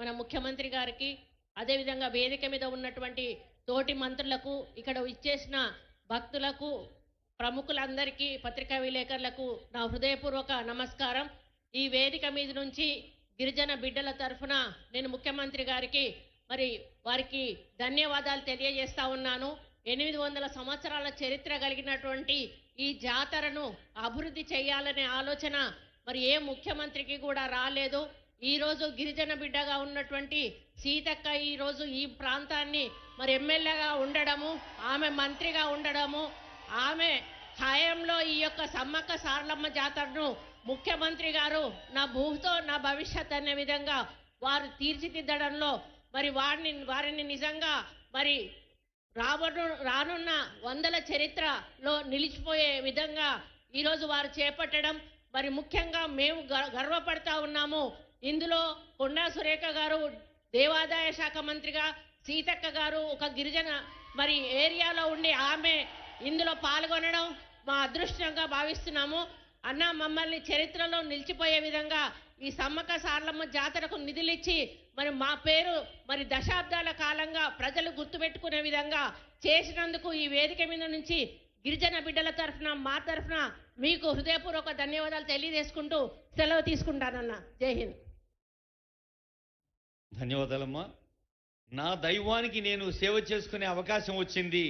మన ముఖ్యమంత్రి గారికి, అదేవిధంగా వేదిక మీద ఉన్నటువంటి తోటి మంత్రులకు, ఇక్కడ ఇచ్చేసిన భక్తులకు, ప్రముఖులందరికీ, పత్రికా విలేకరులకు నా హృదయపూర్వక నమస్కారం. ఈ వేదిక మీద నుంచి గిరిజన బిడ్డల తరఫున నేను ముఖ్యమంత్రి గారికి మరి వారికి ధన్యవాదాలు తెలియజేస్తా ఉన్నాను. 800 సంవత్సరాల చరిత్ర కలిగినటువంటి ఈ జాతరను అభివృద్ధి చేయాలనే ఆలోచన మరి ఏ ముఖ్యమంత్రికి కూడా రాలేదు. ఈరోజు గిరిజన బిడ్డగా ఉన్నటువంటి సీతక్క ఈరోజు ఈ ప్రాంతాన్ని మరి ఎమ్మెల్యేగా ఉండడము, ఆమె మంత్రిగా ఉండడము, ఆమె ఖాయంలో ఈ యొక్క సమ్మక్క సారలమ్మ జాతరను ముఖ్యమంత్రి గారు నా భూమితో నా భవిష్యత్ అనే విధంగా వారు తీర్చిదిద్దడంలో మరి వారిని నిజంగా మరి రానున్న వందల చరిత్రలో నిలిచిపోయే విధంగా ఈరోజు వారు చేపట్టడం మరి ముఖ్యంగా మేము గర్వపడతా ఉన్నాము. ఇందులో కొండా సురేఖ గారు దేవాదాయ శాఖ మంత్రిగా, సీతక్క గారు ఒక గిరిజన మరి ఏరియాలో ఉండి ఆమె ఇందులో పాల్గొనడం మా అదృష్టంగా భావిస్తున్నాము. అన్న మమ్మల్ని చరిత్రలో నిలిచిపోయే విధంగా ఈ సమ్మక్క సారలమ్మ జాతరకు నిధులిచ్చి మరి మా పేరు మరి దశాబ్దాల కాలంగా ప్రజలు గుర్తుపెట్టుకునే విధంగా చేసినందుకు ఈ వేదిక మీద నుంచి గిరిజన బిడ్డల తరఫున మా తరఫున మీకు హృదయపూర్వక ధన్యవాదాలు తెలియజేసుకుంటూ సెలవు తీసుకుంటానన్న. జై హింద్. ధన్యవాదాలమ్మా. నా దైవానికి నేను సేవ చేసుకునే అవకాశం వచ్చింది.